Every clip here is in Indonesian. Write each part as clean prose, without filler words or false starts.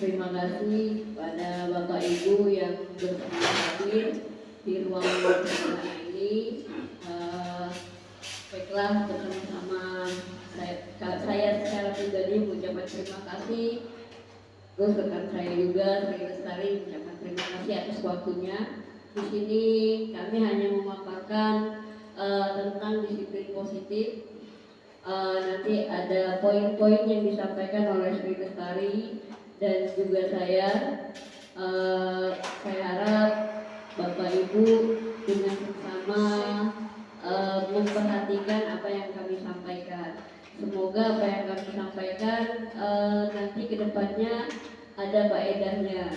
Terima kasih pada Bapak Ibu yang bersedia hadir di ruang acara ini. Baiklah, bersama-sama saya secara pribadi mengucapkan terima kasih. Terus rekan saya juga, Sri Lestari, mengucapkan terima kasih atas waktunya. Di sini kami hanya memaparkan tentang disiplin positif. Nanti ada poin-poin yang disampaikan oleh Sri Lestari dan juga saya harap Bapak Ibu dengan bersama memperhatikan apa yang kami sampaikan. Semoga apa yang kami sampaikan nanti kedepannya ada faedahnya.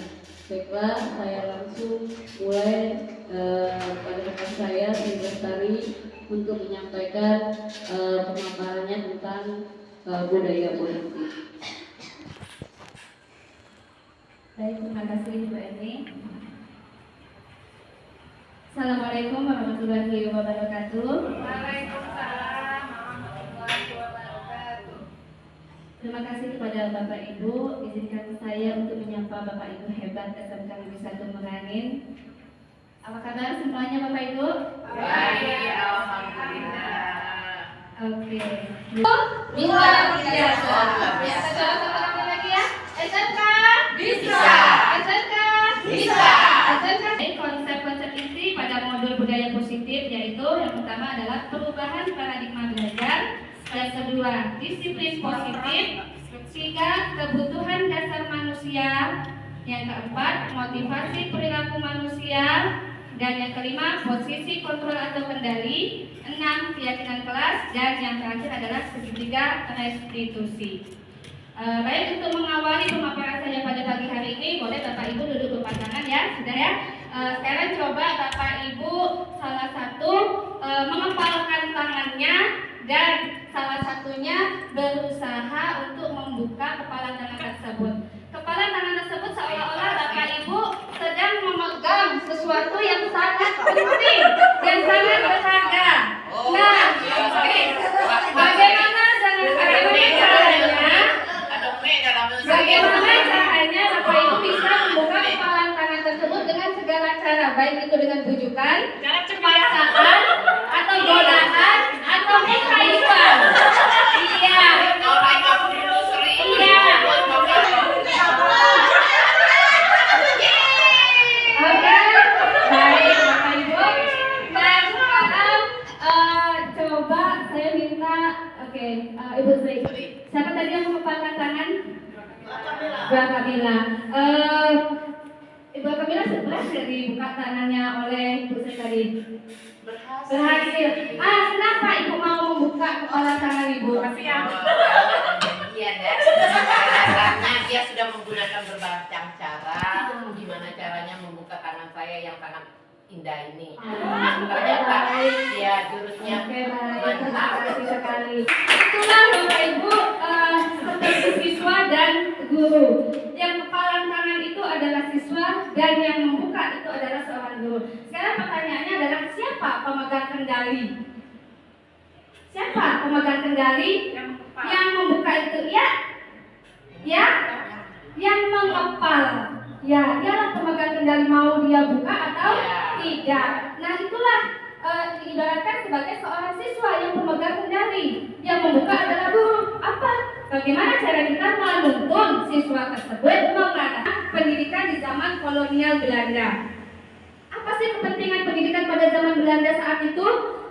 Baiklah, saya langsung mulai pada rekan saya Sri Lestari untuk menyampaikan pemaparannya tentang budaya politik. Baik, terima kasih Bu Eni. Assalamualaikum warahmatullahi wabarakatuh. Waalaikumsalam warahmatullahi wabarakatuh. Terima kasih kepada Bapak Ibu. Izinkan saya untuk menyapa Bapak Ibu hebat SMK Negeri 1 Merangin. Apa kabar semuanya Bapak Ibu? Baik, alhamdulillah. Oke. Luar biasa. Satu lagi ya. SMK Bisa. SMK Bisa. SMK. Konsep-konsep inti pada modul budaya positif yaitu yang pertama adalah perubahan paradigma belajar, yang kedua disiplin positif, ketiga kebutuhan dasar manusia, yang keempat motivasi perilaku manusia, dan yang kelima posisi kontrol atau kendali, 6 keyakinan kelas, dan yang terakhir adalah segitiga restitusi. Baik, untuk mengawali pemaparan saya pada pagi hari ini, boleh Bapak Ibu duduk berpasangan ya, sudah ya. Sekarang coba Bapak Ibu salah satu mengepalkan tangannya dan salah satunya berusaha untuk membuka kepala tangan tersebut. Kepala tangan tersebut seolah-olah Bapak Ibu sedang memegang sesuatu yang sangat penting dan sangat berharga. Nah, bagaimana caranya Bapak Ibu bisa membuka kepala tangan tersebut dengan segala cara, baik itu dengan bujukan, paksaan, atau godaan, atau mengkaitan. Iya. Iya. Oke, baik Bapak Ibu. Nah sekarang coba saya minta, Ibu Sri. Siapa tadi yang mengepalkan tangan? Bu Kamila. Ibu Kamila sebelah dari buka tangannya oleh Bu Sri tadi. Berhasil. Kenapa Ibu mau membuka kepala tangan Ibu? Iya, dasarnya dia sudah menggunakan berbagai cara. Gimana caranya membuka tangan saya yang sangat indah ini? Ternyata dia jurusnya Baik, terima mantap. kasih sekali. Itulah Bapak Ibu seperti siswa dan guru. Yang kepala tangan itu adalah siswa dan yang membuka itu adalah seorang guru. Sekarang pertanyaannya adalah siapa pemegang kendali? Siapa pemegang kendali? Yang membuka itu ya? Ya? Yang mengepal. Ya, dialah pemegang kendali mau dia buka atau tidak. Nah, itulah diibaratkan sebagai seorang siswa yang pemegang kendali. Yang membuka adalah guru. Apa? Bagaimana cara kita menuntun siswa tersebut mengarah pendidikan di zaman kolonial Belanda? Apa sih kepentingan pendidikan pada zaman Belanda saat itu?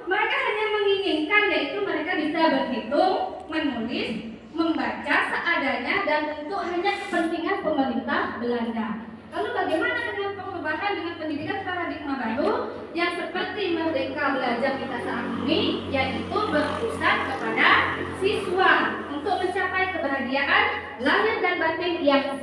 Mereka hanya menginginkan yaitu mereka bisa berhitung, menulis, membaca seadanya dan untuk hanya kepentingan pemerintah Belanda. Lalu bagaimana dengan perubahan dengan pendidikan paradigma baru yang seperti Merdeka Belajar kita saat ini, yaitu berpusat kepada siswa untuk mencapai kebahagiaan lahir dan batin yang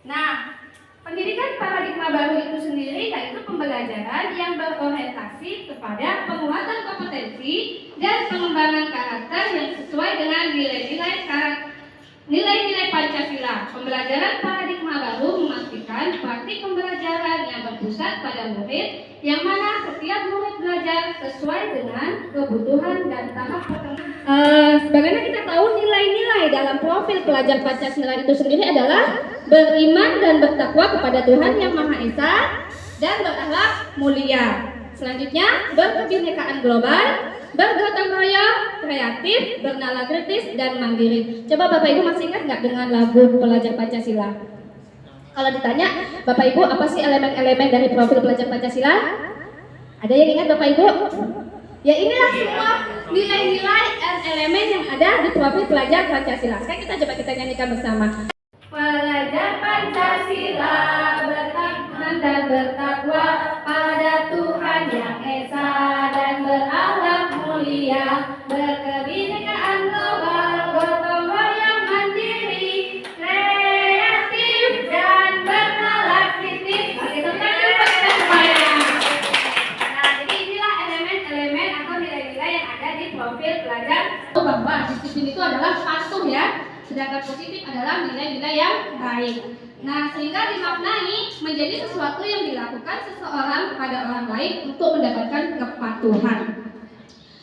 Nah, pendidikan paradigma baru itu sendiri yaitu pembelajaran yang berorientasi kepada penguatan kompetensi dan pengembangan karakter yang sesuai dengan nilai-nilai Pancasila. Pembelajaran paradigma baru memastikan merupakan praktik pembelajaran yang berpusat pada murid, yang mana setiap murid belajar sesuai dengan kebutuhan dan tahap perkembangan. Sebagaimana kita tahu, nilai-nilai dalam profil pelajar Pancasila itu sendiri adalah beriman dan bertakwa kepada Tuhan Yang Maha Esa dan berakhlak mulia. Selanjutnya, berkebinekaan global, bergotong royong, kreatif, bernalar kritis, dan mandiri. Coba Bapak Ibu masih ingat nggak dengan lagu pelajar Pancasila? Kalau ditanya, Bapak Ibu apa sih elemen-elemen dari profil pelajar Pancasila? Ada yang ingat Bapak Ibu? Ya inilah semua nilai-nilai dan elemen yang ada di profil pelajar Pancasila. Sekarang kita nyanyikan bersama. Pelajar Pancasila bertahan dan bertakwa pada Tuhan Yang Esa dan berakhlak mulia, berkebinekaan global, gotong royong mandiri, kreatif dan bernalar kritis. Nah, jadi inilah elemen-elemen atau nilai-nilai yang ada di profil pelajar. Bahwa disiplin itu adalah patuh ya, sedangkan positif adalah nilai-nilai yang baik. Nah, sehingga dimaknai menjadi sesuatu yang dilakukan seseorang pada orang lain untuk mendapatkan kepatuhan.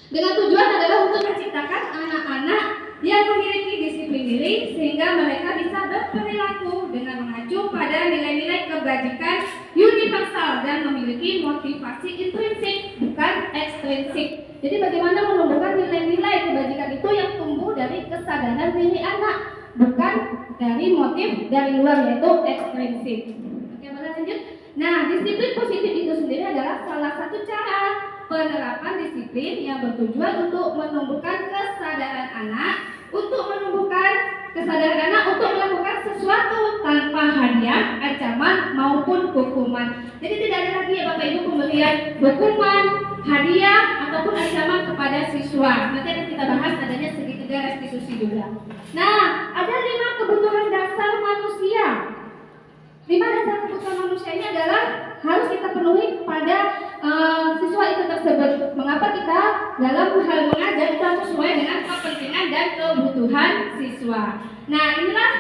Dengan tujuan adalah untuk menciptakan anak-anak yang memiliki disiplin diri sehingga mereka bisa berperilaku dengan mengacu pada nilai-nilai kebajikan universal dan memiliki motivasi intrinsik bukan ekstrinsik. Jadi bagaimana menumbuhkan nilai-nilai kebajikan itu yang tumbuh dari kesadaran diri anak, bukan dari motif dari luar, yaitu ekstrinsik. Oke, boleh lanjut? Nah, disiplin positif itu sendiri adalah salah satu cara penerapan disiplin yang bertujuan untuk menumbuhkan kesadaran anak, untuk melakukan sesuatu tanpa hadiah, ancaman maupun hukuman. Jadi tidak ada lagi ya Bapak Ibu pemberian hukuman, hadiah ataupun ancaman kepada siswa. Nanti akan kita bahas adanya segitiga restitusi juga. Nah, ada 5 kebutuhan dasar manusia. 5 dasar kebutuhan manusia ini adalah harus kita penuhi pada siswa itu tersebut. Mengapa kita dalam hal mengajar itu harus sesuai dengan kepentingan dan kebutuhan siswa. Nah, inilah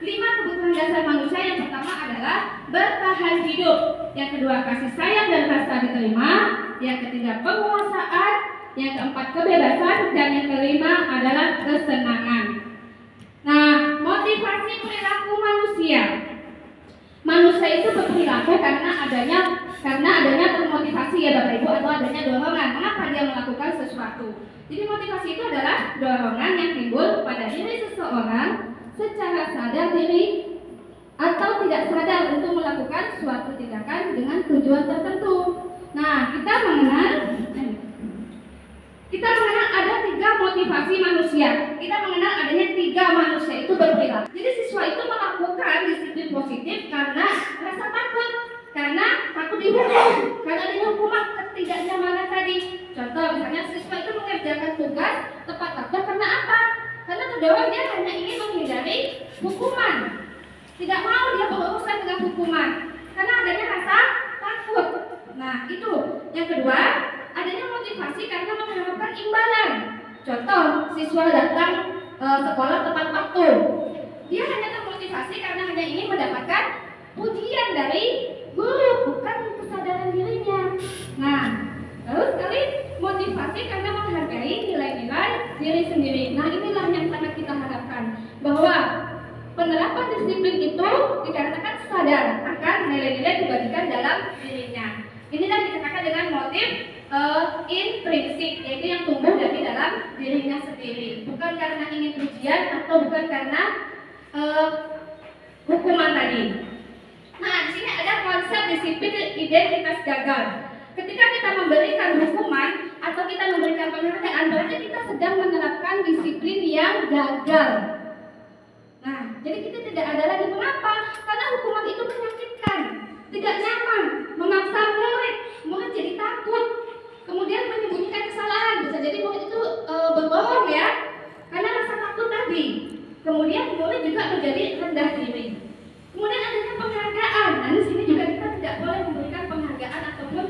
5 kebutuhan dasar manusia. Yang pertama adalah bertahan hidup. Yang kedua, kasih sayang dan rasa diterima. Yang ketiga, penguasaan. Yang keempat, kebebasan. Dan yang kelima adalah kesenangan. Nah, motivasi perilaku manusia. Manusia itu berperilaku karena adanya termotivasi ya Bapak Ibu, atau adanya dorongan. Mengapa dia melakukan sesuatu? Jadi motivasi itu adalah dorongan yang timbul pada diri seseorang secara sadar diri atau tidak sadar untuk melakukan suatu tindakan dengan tujuan tertentu. Nah, kita mengenal ada 3 motivasi manusia. Kita mengenal adanya 3 manusia itu berperilaku. Jadi siswa itu melakukan disiplin positif karena rasa takut, karena takut dihukum, karena adanya hukuman ketidaknyamanan tadi. Contoh misalnya siswa itu mengerjakan tugas tepat waktu karena apa? Karena terdorong dia hanya ingin menghindari hukuman. Tidak mau dia berurusan dengan hukuman karena adanya rasa takut. Nah, itu. Yang kedua, adanya motivasi karena mengharapkan imbalan. Contoh, siswa datang sekolah tepat waktu. Dia hanya termotivasi karena hanya ingin mendapatkan pujian dari guru, bukan kesadaran dirinya. Nah, terus kali motivasi karena menghargai nilai-nilai diri sendiri. Nah, inilah yang sangat kita harapkan, bahwa penerapan disiplin itu dikarenakan sadar akan nilai-nilai kebajikan dalam dirinya. Inilah dikatakan dengan motif intrinsik, yaitu yang tumbuh dari dalam dirinya sendiri, bukan karena ingin pujian atau bukan karena hukuman tadi. Nah, di sini ada konsep disiplin identitas gagal. Ketika kita memberikan hukuman atau kita memberikan penghargaan, berarti kita sedang menerapkan disiplin yang gagal. Nah, jadi kita tidak ada lagi. Mengapa? Karena hukuman itu menyakitkan, tidak nyaman, memaksa murid jadi takut, kemudian menyembunyikan kesalahan. Bisa jadi murid itu berbohong ya, karena rasa takut tadi. Kemudian murid juga menjadi rendah diri. Kemudian adanya penghargaan. Nah, di sini juga kita tidak boleh memberikan penghargaan ataupun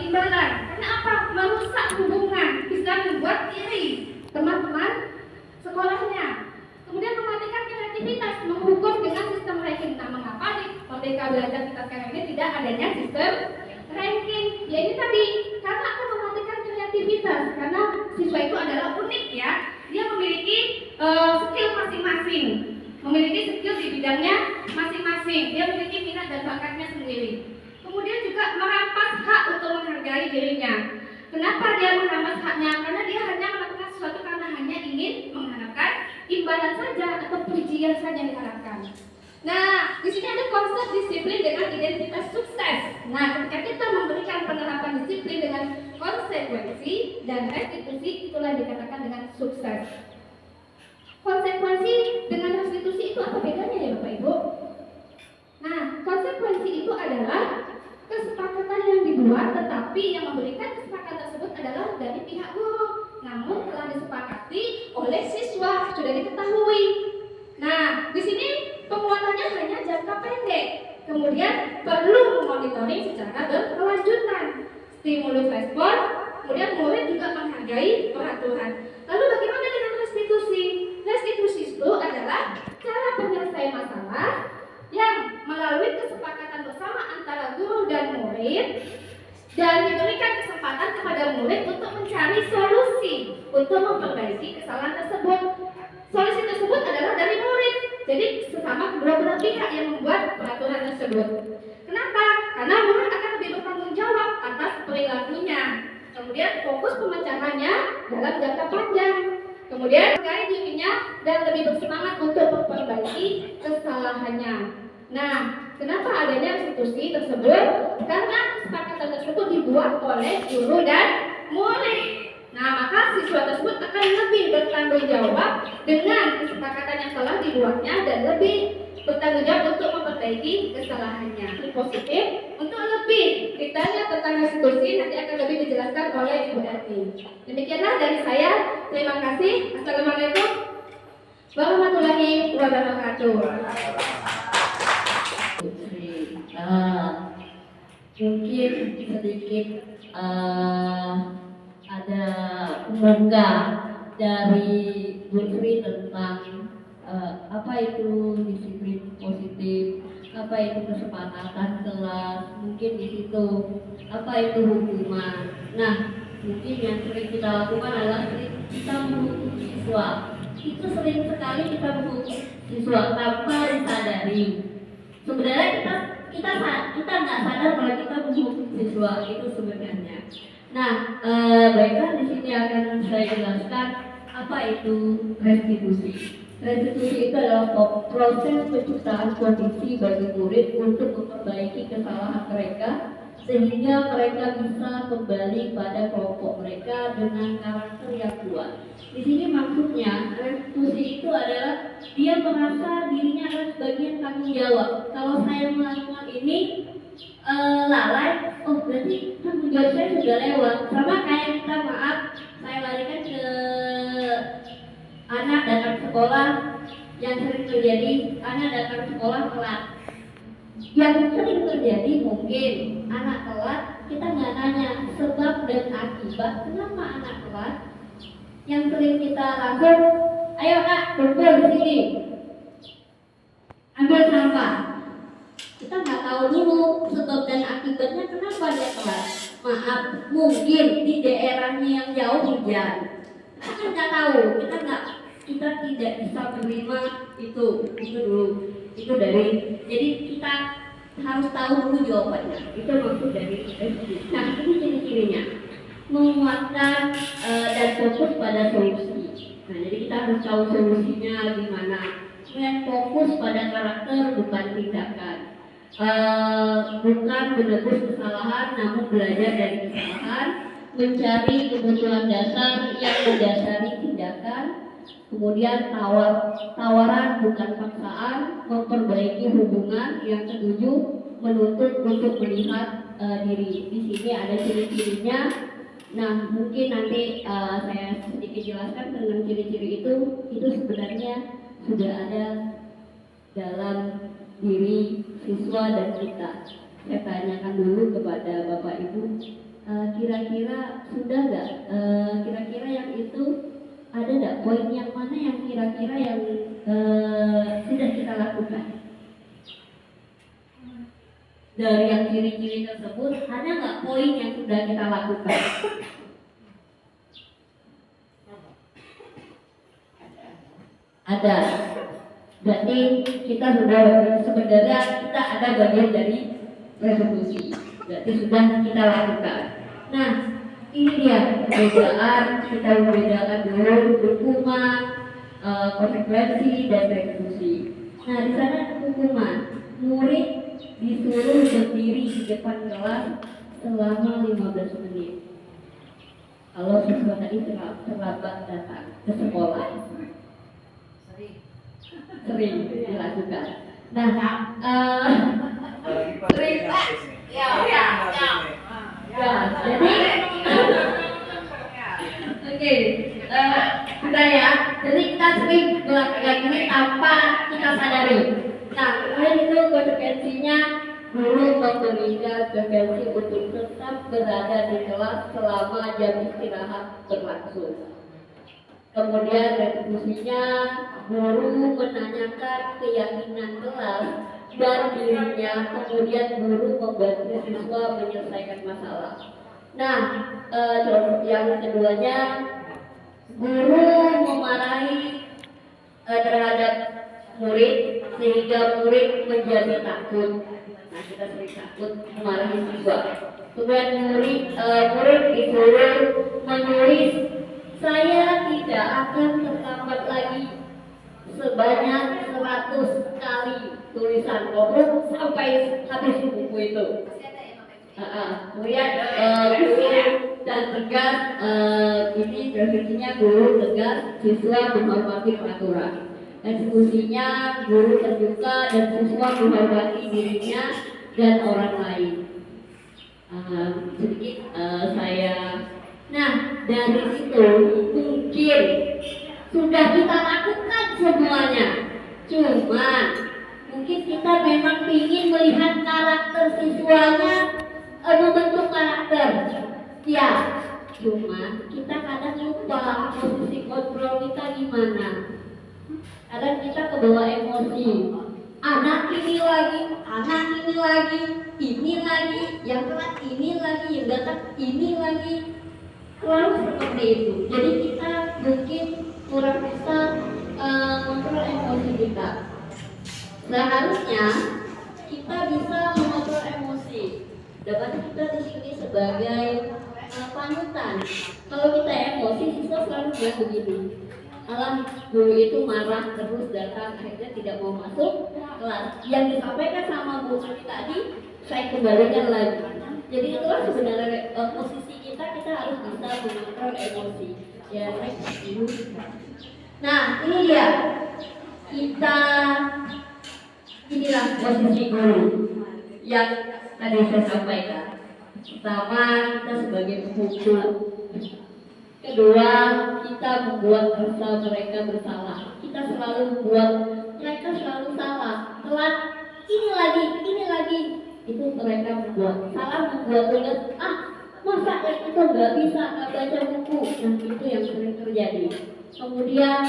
imbalan. Karena apa? Merusak hubungan, bisa membuat iri teman-teman sekolahnya. Kemudian mematikan kreativitas, menghukum dengan sistem ranking. Nah, mengapa di Merdeka cara belajar kita sekarang ini tidak adanya sistem ranking. Ya ini tadi, karena akan mematikan kreativitas, karena siswa itu adalah unik ya. Dia memiliki skill masing-masing, memiliki skill di bidangnya masing-masing. Dia memiliki minat dan bakatnya sendiri. Kemudian juga merampas hak untuk menghargai dirinya. Kenapa dia merampas haknya? Karena dia hanya melakukan sesuatu karena hanya ingin mengharapkan imbalan saja atau pujian saja yang diharapkan. Nah, di sini ada konsep disiplin dengan identitas sukses. Nah, ketika kita memberikan penerapan disiplin dengan konsekuensi dan restitusi, itulah yang dikatakan dengan sukses. Konsekuensi dengan restitusi itu apa bedanya ya Bapak Ibu? Nah, konsekuensi itu adalah kesepakatan yang dibuat, tetapi yang memberikan kesepakatan tersebut adalah dari pihak guru. Namun telah disepakati oleh siswa, sudah diketahui. Nah, di sini penguatannya hanya jangka pendek. Kemudian perlu monitoring secara berkelanjutan. Stimulus respon, kemudian murid juga menghargai peraturan. Lalu bagaimana dengan restitusi? Restitusi itu adalah cara penyelesaian masalah yang melalui kesepakatan bersama antara guru dan murid, dan diberikan kesempatan kepada murid untuk mencari solusi untuk memperbaiki kesalahan tersebut. Solusi tersebut adalah dari murid, jadi sesama kedua belah pihak yang membuat peraturan tersebut. Kenapa? Karena murid akan lebih bertanggung jawab atas perilakunya. Kemudian fokus pemecahannya dalam jangka panjang. Kemudian menghargai dirinya dan lebih bersemangat untuk memperbaiki kesalahannya. Nah, kenapa adanya restitusi tersebut? Karena kesepakatan tersebut dibuat oleh guru dan murid. Nah, maka siswa tersebut akan lebih bertanggung jawab dengan kesepakatan yang telah dibuatnya dan lebih bertanggung jawab untuk memperbaiki kesalahannya. Positif, untuk lebih detailnya tentang restitusi nanti akan lebih dijelaskan oleh Ibu Erti. Demikianlah dari saya. Terima kasih. Assalamualaikum warahmatullahi wabarakatuh. Mungkin sedikit ada pembuka dari Bu Sri tentang apa itu disiplin positif, apa itu kesepakatan kelas, mungkin di situ apa itu hukuman. Nah, mungkin yang sering kita lakukan adalah kita menghukum siswa. Itu sering sekali kita menghukum siswa tanpa disadari. Sebenarnya kita nggak sadar kalau kita menghukum siswa itu sebenarnya. Nah, baiklah, di sini akan saya jelaskan apa itu restitusi. Restitusi itu adalah proses penciptaan kondisi bagi murid untuk memperbaiki kesalahan mereka sehingga mereka bisa kembali pada kelompok mereka dengan karakter yang kuat. Di sini maksudnya restitusi itu adalah dia merasa dirinya adalah sebagian tanggung jawab. Kalau saya melakukan ini lalai, oh berarti tanggung jawab saya sudah lewat. Sama kayak kita saya larikan ke anak datang sekolah, yang sering terjadi anak datang sekolah telat. Yang sering terjadi mungkin anak telat, kita nggak nanya sebab dan akibat kenapa anak telat. Yang sering kita lakukan, ayo kak, kumpul di sini, ambil sampah. Kita nggak tahu dulu sebab dan akibatnya kenapa dia telat. Maaf, mungkin di daerahnya yang jauh hujan. Kita kan nggak tahu, kita tidak bisa menerima itu dulu, itu dari. Jadi kita harus tahu dulu jawabannya. Itu maksud dari restitusi. Nah, ini ciri-cirinya menguatkan dan fokus pada solusi. Nah, jadi kita harus tahu solusinya gimana. Kemudian fokus pada karakter bukan tindakan. Bukan menebus kesalahan, namun belajar dari kesalahan. Mencari kebutuhan dasar yang mendasari tindakan. Kemudian tawaran bukan paksaan, memperbaiki hubungan. Yang ketujuh, menuntut untuk melihat diri. Di sini ada ciri-cirinya. Nah, mungkin nanti saya sedikit jelaskan dengan ciri-ciri itu sebenarnya sudah ada dalam diri siswa dan kita. Saya tanyakan dulu kepada Bapak Ibu, kira-kira sudah nggak? Kira-kira yang itu ada nggak poin yang mana yang kira-kira yang sudah kita lakukan? Dari yang ciri-ciri tersebut, ada nggak poin yang sudah kita lakukan? Ada. Berarti kita sudah sebenarnya kita ada bagian dari resolusi. Berarti sudah kita lakukan. Nah, ini dia perbedaan, kita membedakan dulu hukuman, konsekuensi dan resolusi. Nah, di sana hukuman, murid disuruh berdiri di depan kelas selama 15 menit. Kalau siswa tadi terlambat datang ke sekolah, sering dilakukan. Nah, sering Ya, jadi oke, sudah ya. Jadi kita sering melakukan ini tanpa kita sadari. Nah, kemudian itu konsekuensinya guru memberikan frekuensi untuk tetap berada di kelas selama jam istirahat berlangsung. Kemudian retribusinya guru menanyakan keyakinan kelas dan dirinya, kemudian guru membantu siswa menyelesaikan masalah. Nah, yang keduanya guru memarahi terhadap murid sehingga murid menjadi takut. Nah, kita sering takut memarahi siswa. Kemudian murid disuruh menulis, saya tidak akan terlambat lagi sebanyak 100 kali tulisan kobrol sampai habis buku itu. Kemudian guru dan tegas, ini definisinya guru tegas siswa menghormati peraturan. Eksekusinya guru terbuka dan siswa menghormati dirinya dan orang lain. Sedikit saya. Nah, dari situ mungkin sudah kita lakukan semuanya. Cuma mungkin kita memang ingin melihat karakter siswanya, membentuk karakter. Ya, cuma kita kadang lupa posisi kontrol kita gimana. Kadang kita kebawa emosi. Anak ini lagi, yang telat ini lagi, yang datang ini lagi. Lalu seperti itu. Jadi kita mungkin kurang bisa mengontrol emosi kita. Seharusnya kita bisa mengontrol emosi. Dapat kita di sini sebagai panutan. Kalau kita emosi, siswa selalu bilang begini. Alah, guru itu marah terus datang, akhirnya tidak mau masuk kelas. Yang disampaikan sama Bu Ani tadi, saya kembalikan lagi. Jadi itulah sebenarnya posisi kita harus bisa mengontrol emosi. Ya, nah, ini dia. Inilah posisi guru yang tadi saya sampaikan. Pertama, kita sebagai pemukul. Kedua, kita membuat rasa mereka bersalah. Kita selalu membuat mereka selalu salah. Telat, ini lagi. Itu mereka membuat tugas. Masa itu nggak bisa baca buku. Nah, itu yang sering terjadi. Kemudian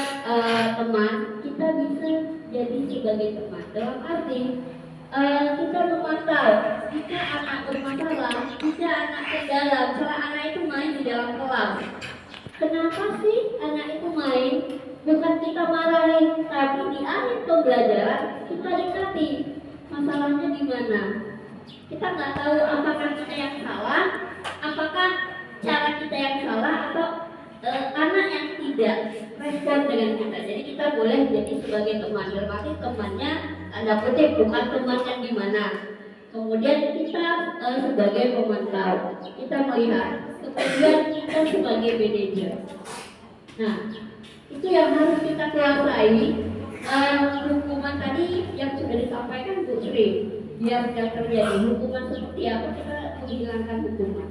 teman, kita bisa jadi sebagai teman. Dalam arti kita memantau jika anak bermasalah, jika anak kendala, misalnya anak itu main di dalam kelas. Kenapa sih anak itu main? Bukan kita marahin, tapi di akhir pembelajaran kita dekati masalahnya di mana. Kita nggak tahu apakah kita yang salah, apakah cara kita yang salah, atau anak yang tidak respon dengan kita. Jadi kita boleh jadi sebagai teman. Berarti temannya ada kutip, bukan teman yang gimana. Kemudian kita sebagai pemantau, kita melihat. Kemudian kita sebagai manajer. Nah, itu yang harus kita kuasai. Hukuman tadi yang sudah disampaikan Bu Sri, biar tidak terjadi hukuman seperti apa, kita menghilangkan hukuman.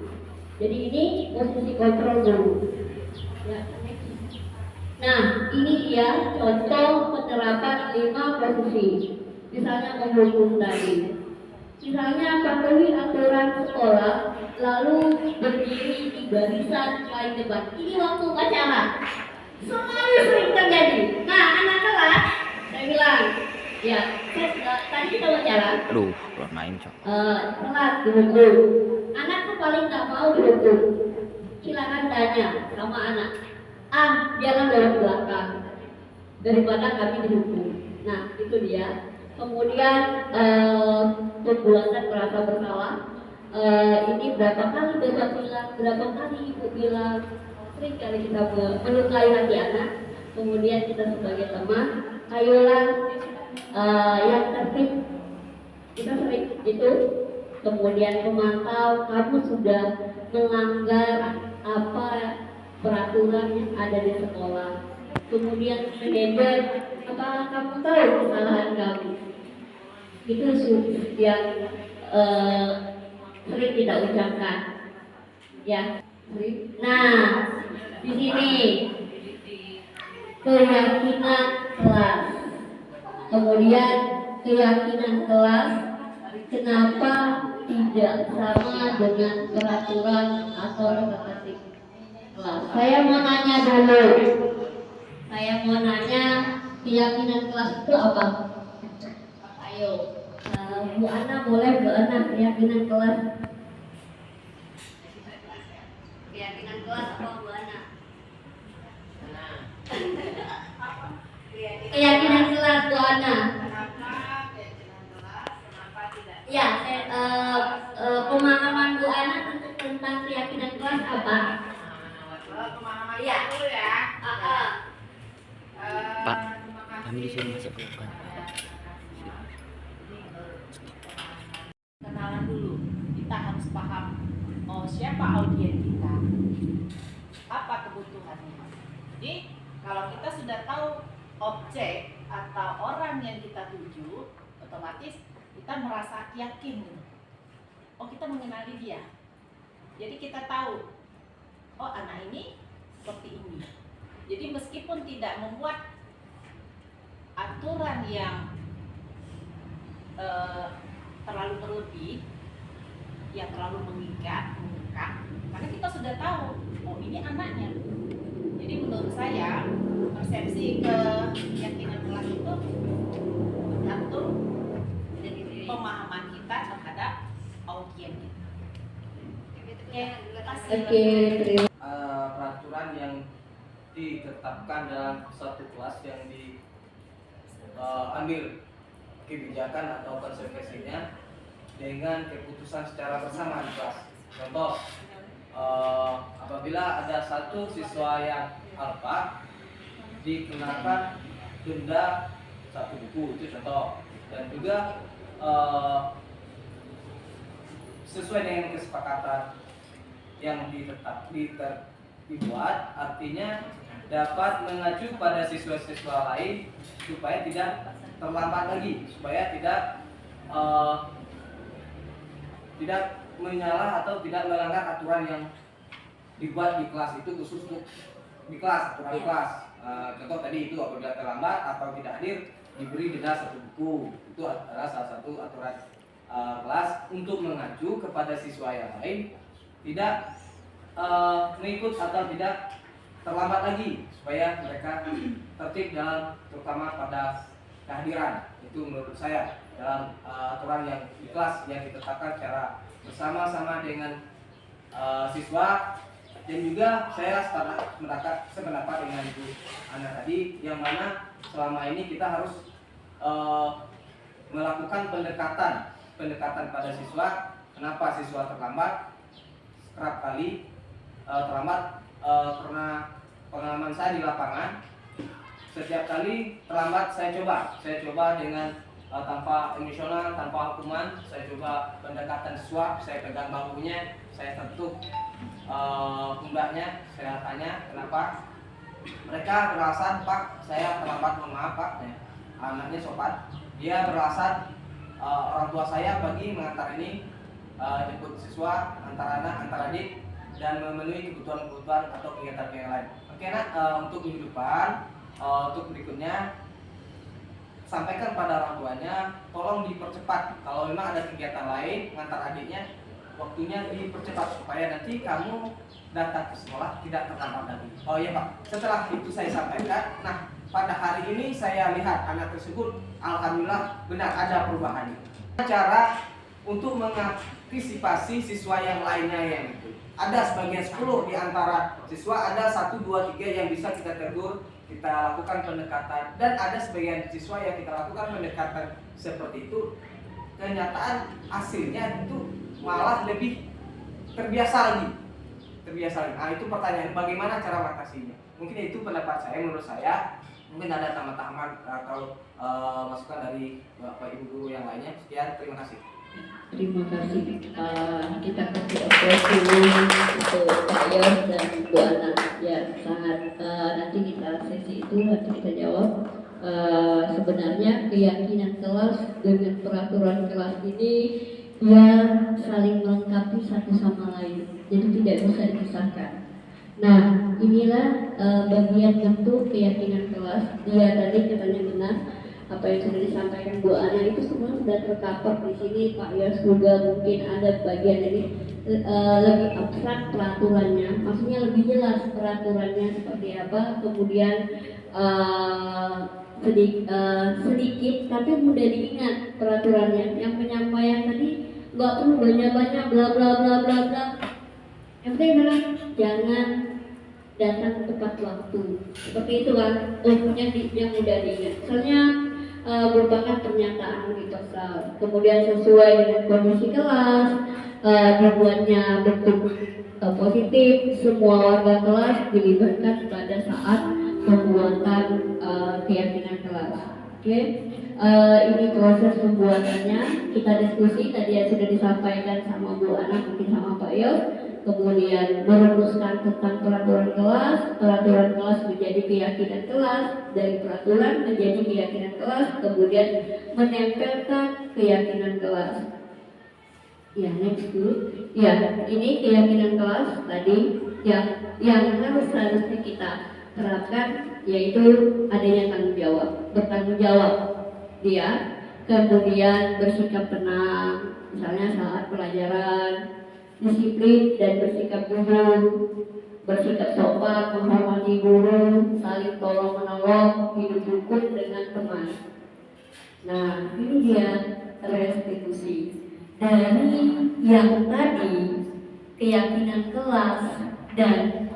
Jadi ini posisi kontrol dulu. Ya. Nah, ini dia contoh penerapan 5 posisi. Misalnya menghukum tadi. Misalnya patuhi aturan sekolah, lalu berdiri di barisan paling depan. Ini waktu upacara. Selalu sering terjadi. Nah, anak kelas, saya bilang, Ya, tadi kita bicara. Aduh, belum main cok. Telat dihukum. Anak tuh paling nggak mau dihukum. Silakan tanya sama anak. Jangan lewat belakang daripada kami dihukum. Nah, itu dia. Kemudian pembuatan merasa bersalah. Ini berapa kali Bapak bilang, berapa kali Ibu bilang, sering kali kita melukai hati anak. Kemudian kita sebagai teman, ayolah yang tertib, kita sering itu. Kemudian pemantau, kamu sudah melanggar apa peraturan yang ada di sekolah. Kemudian manajer, apakah kamu tahu kesalahan kamu? Itu yang sering kita ucapkan, ya. Nah, di sini keyakinan kelas. Kemudian keyakinan kelas, kenapa tidak sama dengan peraturan atau tertib kelas? Saya mau nanya dulu. Keyakinan kelas itu apa? Ayo, Bu Ana boleh, Bu Ana, keyakinan kelas. Keyakinan kelas apa, Bu Ana? Keyakinan kelas, Bu Ana. Ya, pemahaman Bu Ana tentang keyakinan kelas apa? Pemahaman Iya. dulu ya. Pak, kami di sini masih bukan. Kenalan dulu. Kita harus paham siapa audien kita, apa kebutuhannya. Jadi kalau kita sudah tahu objek atau orang yang kita tuju, otomatis kita merasa yakin. Kita mengenali dia. Jadi kita tahu, anak ini seperti ini. Jadi meskipun tidak membuat aturan yang terlalu berlebih, yang terlalu mengikat, karena kita sudah tahu, ini anaknya. Jadi menurut saya persepsi keyakinan kelas itu tergantung pemahaman kita terhadap audien kita. Oke, terima. Peraturan yang ditetapkan dalam satu kelas yang diambil kebijakan atau konsekuensinya dengan keputusan secara bersama di kelas. Contoh, apabila ada satu siswa yang alfa dikenakan denda 1 buku, itu contoh. Dan juga sesuai dengan kesepakatan yang dibuat, artinya dapat mengacu pada siswa-siswa lain supaya tidak terlambat lagi, supaya tidak menyalah atau tidak melanggar aturan yang dibuat di kelas itu, khusus untuk di kelas, aturan kelas. Contoh tadi itu, apabila terlambat atau tidak hadir diberi denda 1 buku. Itu adalah salah satu aturan kelas untuk mengacu kepada siswa yang lain tidak mengikut atau tidak terlambat lagi, supaya mereka tertib dalam, terutama pada kehadiran. Itu menurut saya dalam aturan yang di kelas yang ditetapkan secara bersama-sama dengan siswa. Dan juga saya sependapat dengan Ibu Ana tadi, yang mana selama ini kita harus melakukan pendekatan pada siswa. Kenapa siswa terlambat? Kerap kali terlambat karena pengalaman saya di lapangan, setiap kali terlambat saya coba dengan tanpa emosional, tanpa hukuman. Saya coba pendekatan siswa, saya pegang bahunya, saya tentuk pundaknya, saya tanya kenapa. Mereka beralasan, Pak, saya terlambat, mohon maaf Pak. Anaknya sopan, dia beralasan orang tua saya pagi mengantar ini, jemput siswa, antar anak, antar adik, dan memenuhi kebutuhan-kebutuhan atau kegiatan yang lain. Oke nak, untuk minggu depan, untuk berikutnya sampaikan pada orang tuanya, tolong dipercepat. Kalau memang ada kegiatan lain, mengantar adiknya, waktunya dipercepat supaya nanti kamu datang ke sekolah tidak terlambat lagi. Oh iya Pak, setelah itu saya sampaikan, nah pada hari ini saya lihat anak tersebut alhamdulillah benar ada perubahannya. Cara untuk mengantisipasi siswa yang lainnya yang itu. Ada sebagian 10 di antara siswa, ada 1, 2, 3 yang bisa kita tegur, kita lakukan pendekatan, dan ada sebagian siswa yang kita lakukan pendekatan seperti itu, kenyataan hasilnya itu malah lebih terbiasa lagi. Nah, itu pertanyaan, bagaimana cara mengatasinya? Mungkin itu pendapat saya, menurut saya. Mungkin ada teman-teman atau masukan dari Bapak Ibu guru yang lainnya. Sekian, terima kasih. Terima kasih. Kita kasih apresiasi untuk Pak Yos dan Bu Ana. Ya, sangat nanti kita sesi itu nanti kita jawab. Sebenarnya keyakinan kelas dengan peraturan kelas ini dia saling melengkapi satu sama lain, jadi tidak bisa dipisahkan. Nah, inilah bagian bentuk keyakinan kelas. Dia tadi katanya benar. Apa yang sudah disampaikan Bu Ana itu semua sudah tercover di sini. Pak Yos juga mungkin ada bagian ini lebih abstrak peraturannya, maksudnya lebih jelas peraturannya seperti apa. Kemudian sedikit tapi mudah diingat peraturannya. Yang penyampaian tadi nggak perlu banyak-banyak bla bla bla bla bla. Yang penting adalah jangan datang tepat waktu. Seperti itu kan, yang mudah diingat. Soalnya merupakan pernyataan universal, kemudian sesuai dengan kondisi kelas, dibuatnya bentuk positif, semua warga kelas dilibatkan pada saat pembuatan keyakinan kelas. Oke, ini proses pembuatannya, kita diskusi tadi yang sudah disampaikan sama Bu Ana, mungkin sama Pak Yos. Kemudian merumuskan tentang peraturan kelas menjadi keyakinan kelas, dari peraturan menjadi keyakinan kelas, kemudian menempelkan keyakinan kelas. Ya, next dulu. Ya, ini keyakinan kelas tadi yang harusnya kita terapkan, yaitu adanya bertanggung jawab dia, kemudian bersikap tenang, misalnya saat pelajaran, disiplin dan bersikap jujur, bersikap sopan, menghormati guru, saling tolong menolong, hidup rukun dengan teman. Nah, ini dia restitusi dari yang tadi keyakinan kelas dan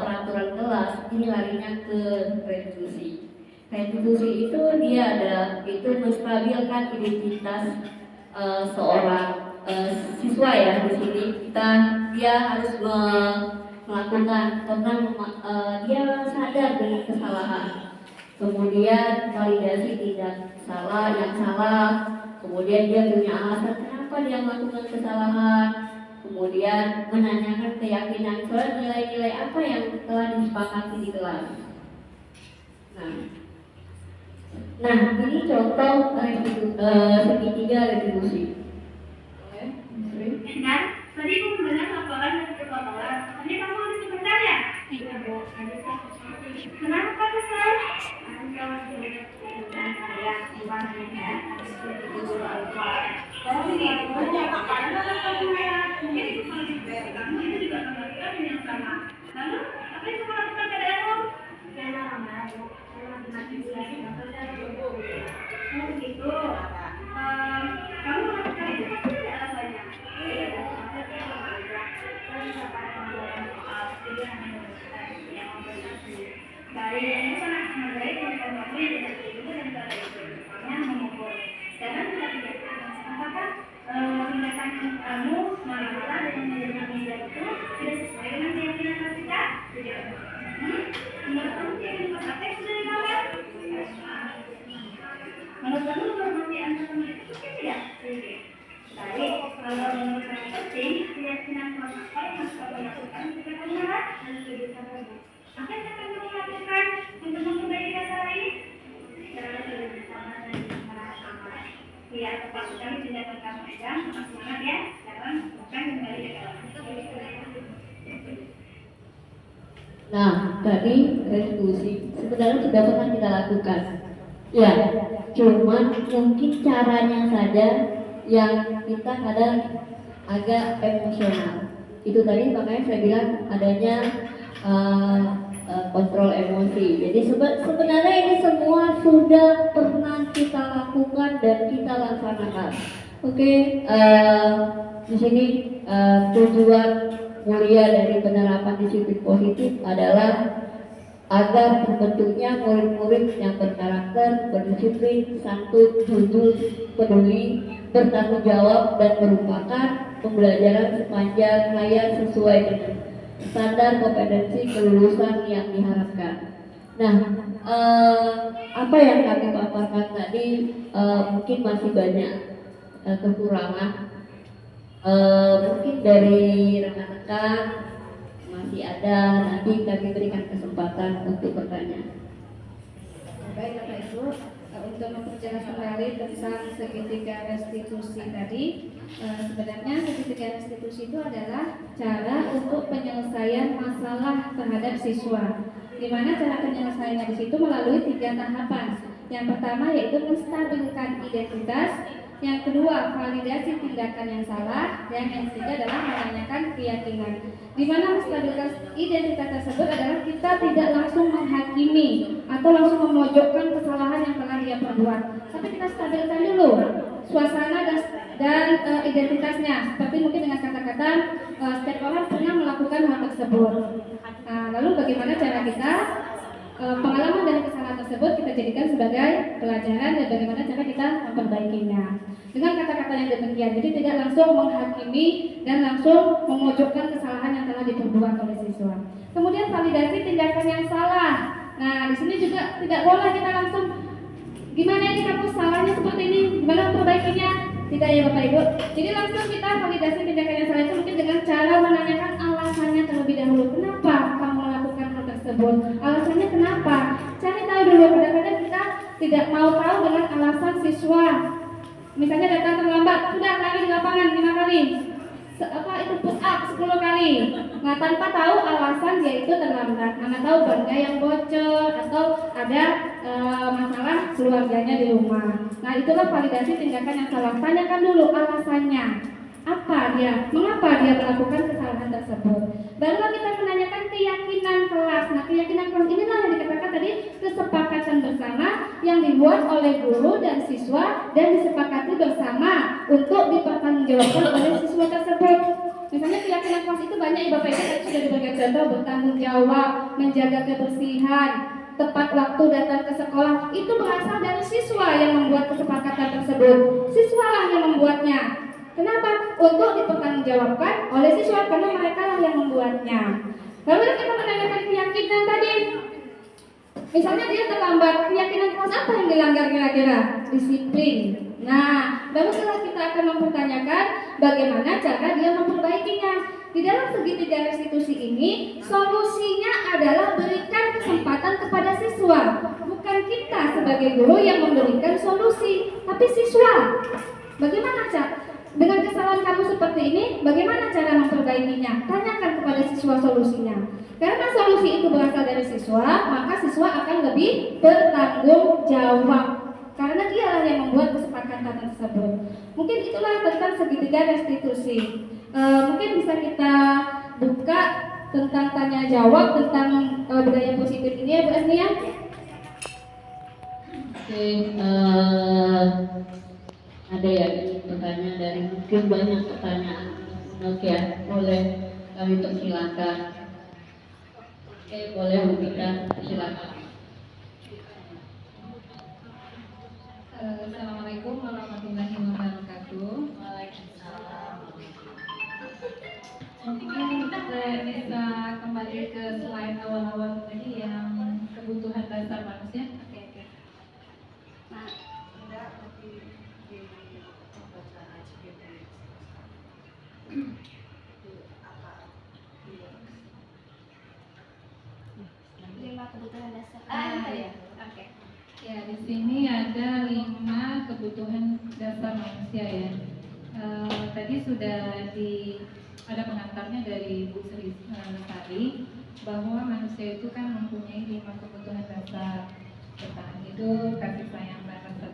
peraturan kelas, ini larinya ke restitusi. Restitusi itu dia itu menstabilkan identitas seorang siswa ya. Di sini dia harus melakukan tentang dia sadar dengan kesalahan, kemudian validasi tidak salah yang salah, kemudian dia punya alasan kenapa dia melakukan kesalahan, kemudian menanyakan keyakinan soal nilai-nilai apa yang telah disepakati di kelas. Nah, ini contoh segitiga retribusi. Kan, tadi aku mendengar laporan dari kepala kelas. Tadi kamu harus sebentar ya? Iya, Bu. Kenapa kesal? Saya Oh, gitu. Jadi kalau kamu itu juga kembalikan yang sama. Lalu, apa yang kamu lakukan pada kamu? Saya marah, Bu. Saya Oh, gitu. Kamu melakukan itu pasti ada alasannya. Baik, ini sangat baik untuk kamu yang tidak tidur dan tidak tidur. Misalnya mengukur. Sekarang kita tidak apakah tindakan kamu marah dengan meja itu tidak sesuai dengan keyakinan kita? Tidak. Menurut kamu keyakinan apa yang sudah dilakukan? Menurut kamu menghormati antar teman itu penting tidak? Baik, kalau menurut kamu penting, keyakinan apa yang harus kamu lakukan ketika kamu marah dan setuju sama kamu? Apa yang akan kamu lakukan untuk memperbaiki masalah ini? Jangan sudah bersama dan marah sama. Ya, tepat sekali tindakan kamu sedang semangat ya. Sekarang bukan kembali ke kelas. Nah, tadi restitusi sebenarnya sudah pernah kita lakukan. Ya, cuman mungkin caranya saja yang kita kadang agak emosional. Itu tadi makanya saya bilang adanya kontrol emosi. Jadi sebenarnya ini semua sudah pernah kita lakukan dan kita laksanakan. Oke, di sini tujuan mulia dari penerapan disiplin positif adalah agar terbentuknya murid-murid yang berkarakter, berdisiplin, santun, jujur, peduli, bertanggung jawab, dan merupakan pembelajaran sepanjang hayat sesuai dengan standar kompetensi kelulusan yang diharapkan. Nah, apa yang kami paparkan tadi mungkin masih banyak kekurangan. Mungkin dari rekan-rekan masih ada, nanti kami berikan kesempatan untuk bertanya. Baik Bapak Ibu, untuk memperjelas kembali tentang segitiga restitusi tadi, sebenarnya segitiga restitusi itu adalah cara untuk penyelesaian masalah terhadap siswa. Di mana cara penyelesaiannya di situ melalui 3 tahapan. Yang pertama yaitu menstabilkan identitas, yang kedua validasi tindakan yang salah, dan yang ketiga adalah menanyakan keyakinan. Di mana menstabilkan identitas tersebut adalah kita tidak langsung menghakimi atau langsung memojokkan kesalahan yang telah dia perbuat, tapi kita stabilkan dulu suasana dan identitasnya. Seperti mungkin dengan kata-kata setiap orang pernah melakukan hal tersebut. Nah, lalu bagaimana cara kita pengalaman dari kesalahan tersebut kita jadikan sebagai pelajaran dan bagaimana cara kita memperbaikinya. Dengan kata-kata yang demikian, jadi tidak langsung menghakimi dan langsung memojokkan kesalahan yang telah diperbuat oleh siswa. Kemudian validasi tindakan yang salah. Nah, di sini juga tidak boleh kita langsung gimana ini kamu salahnya seperti ini, gimana memperbaikinya. Tidak ya Bapak Ibu. Jadi langsung kita validasi tindakan yang salah itu mungkin dengan cara menanyakan alasannya terlebih dahulu. Kenapa kamu melakukan hal tersebut? Alasannya kenapa? Cari tahu dulu. Kadang-kadang kita tidak mau tahu dengan alasan siswa. Misalnya datang terlambat, sudah lari di lapangan 5 kali. Itu push up 10 kali. Nah, tanpa tahu alasan dia itu terlambat. Mana tahu bannya yang bocor atau ada masalah keluarganya di rumah. Nah, itulah validasi tindakan yang salah. Tanyakan dulu alasannya. Apa dia? Mengapa dia melakukan kesalahan tersebut? Barulah kita menanyakan keyakinan kelas. Nah, keyakinan kelas inilah yang dikatakan tadi kesepakatan bersama yang dibuat oleh guru dan siswa dan disepakati bersama untuk dipertanggungjawabkan oleh siswa tersebut. Misalnya keyakinan kelas itu banyak ya Bapak Ibu, tadi sudah diberikan contoh bertanggung jawab, menjaga kebersihan, tepat waktu datang ke sekolah. Itu berasal dari siswa yang membuat kesepakatan tersebut. Siswalah yang membuatnya. Kenapa? Untuk dipertanggungjawabkan oleh siswa karena mereka lah yang membuatnya. Lalu kita menanyakan keyakinan tadi. Misalnya dia terlambat, keyakinan kelas apa yang dilanggar kira-kira? Disiplin. Nah, baru setelah kita akan mempertanyakan bagaimana cara dia memperbaikinya. Di dalam segitiga restitusi ini, solusinya adalah berikan kesempatan kepada siswa. Bukan kita sebagai guru yang memberikan solusi, tapi siswa. Bagaimana cara? Dengan kesalahan kamu seperti ini, bagaimana cara memperbaikinya? Tanyakan kepada siswa solusinya. Karena solusi itu berasal dari siswa, maka siswa akan lebih bertanggung jawab. Karena dialah yang membuat kesepakatan tersebut. Mungkin itulah tentang segitiga restitusi. Mungkin bisa kita buka tentang tanya jawab tentang budaya positif ini ya Bu Esnia. Oke, ada ya pertanyaan dari mungkin banyak pertanyaan. Oke ya, boleh kami persilakan. Oke, boleh Bu Pita, silakan. Assalamualaikum warahmatullahi wabarakatuh. Mungkin saya bisa kembali ke slide awal-awal tadi yang kebutuhan dasar manusia. Ya, di sini ada 5 kebutuhan dasar manusia ya. Tadi sudah ada pengantarnya dari Bu Sri Lestari bahwa manusia itu kan mempunyai 5 kebutuhan dasar. Pertama itu kasih sayang dan rasa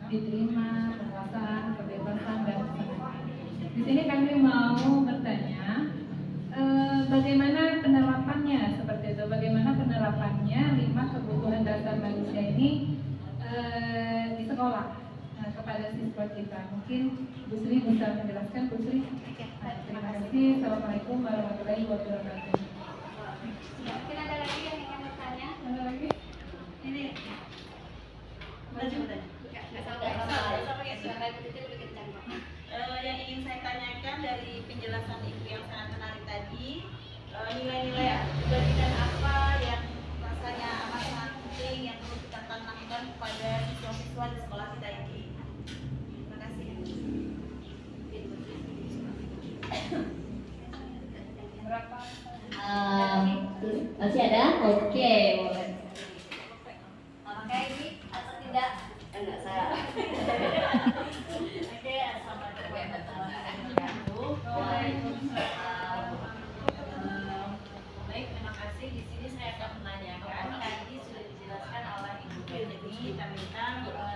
diterima, penguasaan, kebebasan dan kesenangan. Di sini kami mau bertanya bagaimana penerapannya seperti itu penerapannya 5 kebutuhan dasar manusia ini di sekolah kepada siswa kita. Mungkin Bu Sri bisa menjelaskan. Bu Sri. Terima kasih. Assalamualaikum warahmatullahi wabarakatuh. Mungkin ada lagi yang ingin bertanya? Ada lagi? Ini. Nggak sampai. Suara Ibu Titi lebih kencang, Pak. Yang ingin saya tanyakan dari penjelasan Ibu yang sangat menarik tadi, nilai-nilai kebajikan apa yang rasanya amat sangat penting yang perlu kita tanamkan kepada siswa-siswa di sekolah kita ini. Terima kasih. Berapa? Masih ada? Oke, boleh. Pakai ini atau tidak? Enggak saya. Oke, assalamualaikum warahmatullahi wabarakatuh. Baik, terima kasih. Di sini saya akan menanyakan. Tadi sudah dijelaskan oleh Ibu Benny tentang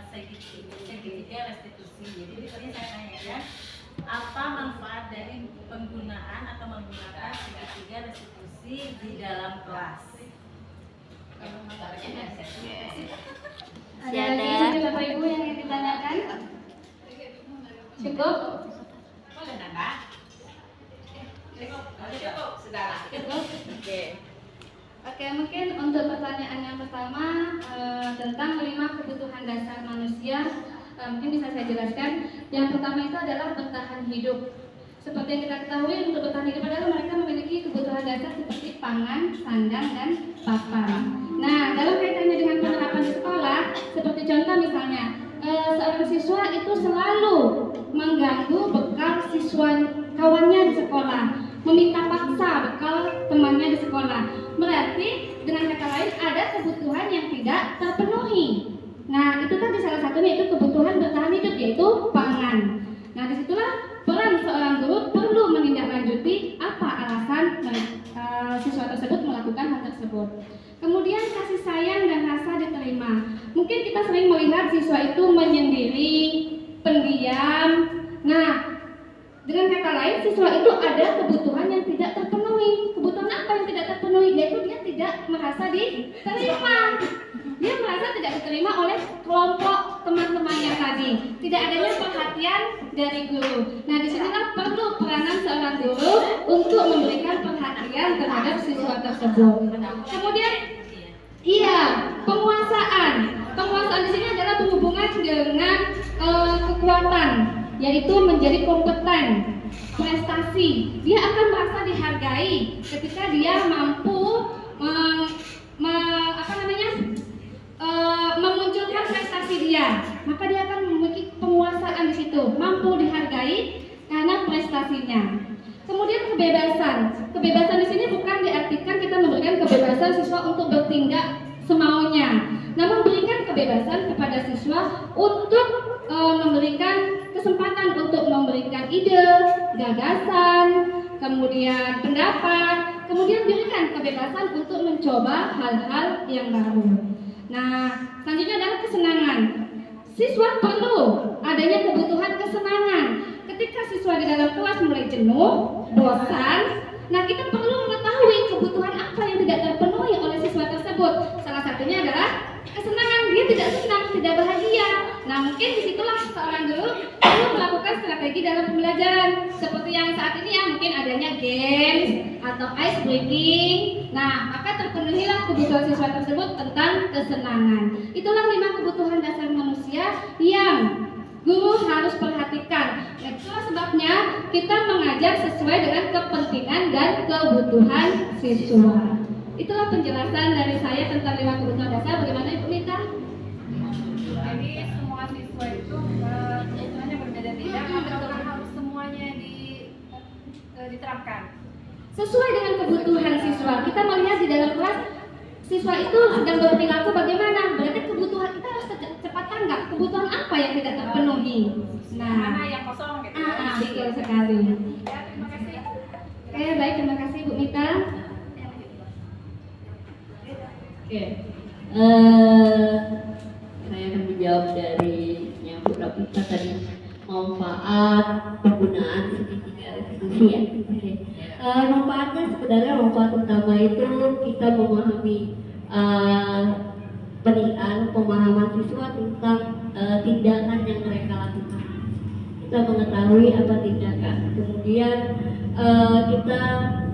segitiga restitusi. Jadi di sini saya tanyakan, apa manfaat dari penggunaan atau menggunakan segitiga restitusi di dalam kelas? Ada lagi Bapak Ibu yang ingin ditanyakan? Cukup? Boleh nambah? Cukup, sudahlah. Oke. Oke, mungkin untuk pertanyaan yang pertama tentang 5 kebutuhan dasar manusia, mungkin bisa saya jelaskan. Yang pertama itu adalah bertahan hidup. Seperti yang kita ketahui, untuk bertahan hidup adalah mereka memiliki kebutuhan dasar seperti pangan, sandang, dan papan. Nah, dalam kaitannya dengan penerapan di sekolah, seperti contoh misalnya, seorang siswa itu selalu mengganggu bekal siswa kawannya di sekolah, meminta paksa bekal temannya di sekolah. Berarti dengan kata lain ada kebutuhan yang tidak terpenuhi. Nah, itu tadi salah satunya itu kebutuhan bertahan hidup, yaitu pangan. Nah, disitulah peran seorang guru perlu menindaklanjuti apa alasan siswa tersebut melakukan hal tersebut. Kemudian kasih sayang dan rasa diterima. Mungkin kita sering melihat siswa itu menyendiri, pendiam. Nah, dengan kata lain siswa itu ada kebutuhan yang tidak terpenuhi. Kebutuhan apa yang tidak terpenuhi? Yaitu dia tidak merasa diterima. Dia merasa tidak diterima oleh kelompok teman-temannya tadi. Tidak adanya perhatian dari guru. Nah, disinilah perlu peranan seorang guru untuk memberikan perhatian terhadap siswa tersebut. Kemudian, penguasaan. Penguasaan di sini adalah berhubungan dengan kekuatan, yaitu menjadi kompeten, prestasi. Dia akan merasa dihargai ketika dia mampu memunculkan prestasi dia, maka dia akan memiliki penguasaan di situ, mampu dihargai karena prestasinya. Kemudian kebebasan. Kebebasan di sini bukan diartikan kita memberikan kebebasan siswa untuk bertindak semaunya, namun berikan kebebasan kepada siswa untuk memberikan kesempatan untuk memberikan ide, gagasan, kemudian pendapat, kemudian berikan kebebasan untuk mencoba hal-hal yang baru. Nah, selanjutnya adalah kesenangan. Siswa perlu adanya kebutuhan kesenangan. Ketika siswa di dalam kelas mulai jenuh, bosan, nah kita perlu mengetahui kebutuhan apa yang tidak terpenuhi oleh siswa tersebut. Salah satunya adalah kesenangan. Dia tidak senang, tidak bahagia. Nah, mungkin disitulah seorang guru perlu melakukan strategi dalam pembelajaran. Seperti yang saat ini ya, mungkin adanya games atau ice breaking. Nah, maka terpenuhilah kebutuhan siswa tersebut tentang kesenangan. Itulah 5 kebutuhan dasar manusia yang guru harus perhatikan. Itulah sebabnya kita mengajar sesuai dengan kepentingan dan kebutuhan siswa. Itulah penjelasan dari saya tentang 5 kebutuhan dasar. Bagaimana Ibu Nita? Jadi semua siswa itu kebutuhannya berbeda-beda, apakah harus semuanya diterapkan? Sesuai dengan kebutuhan siswa. Kita melihat di dalam kelas siswa itu sedang berperilaku bagaimana. Berarti kebutuhan kita harus cepat tanggap. Kebutuhan apa yang tidak terpenuhi? Mana yang kosong gitu. Betul sekali. Ya, terima kasih. Oke, baik, terima kasih Bu Nita. Oke, saya akan menjawab dari yang Bu Rapita tadi, manfaat penggunaan segitiga restitusi ya. Oke. Manfaatnya sebenarnya manfaat utama itu kita memahami pemahaman siswa tentang tindakan yang mereka lakukan. Kita mengetahui apa tindakan, kemudian kita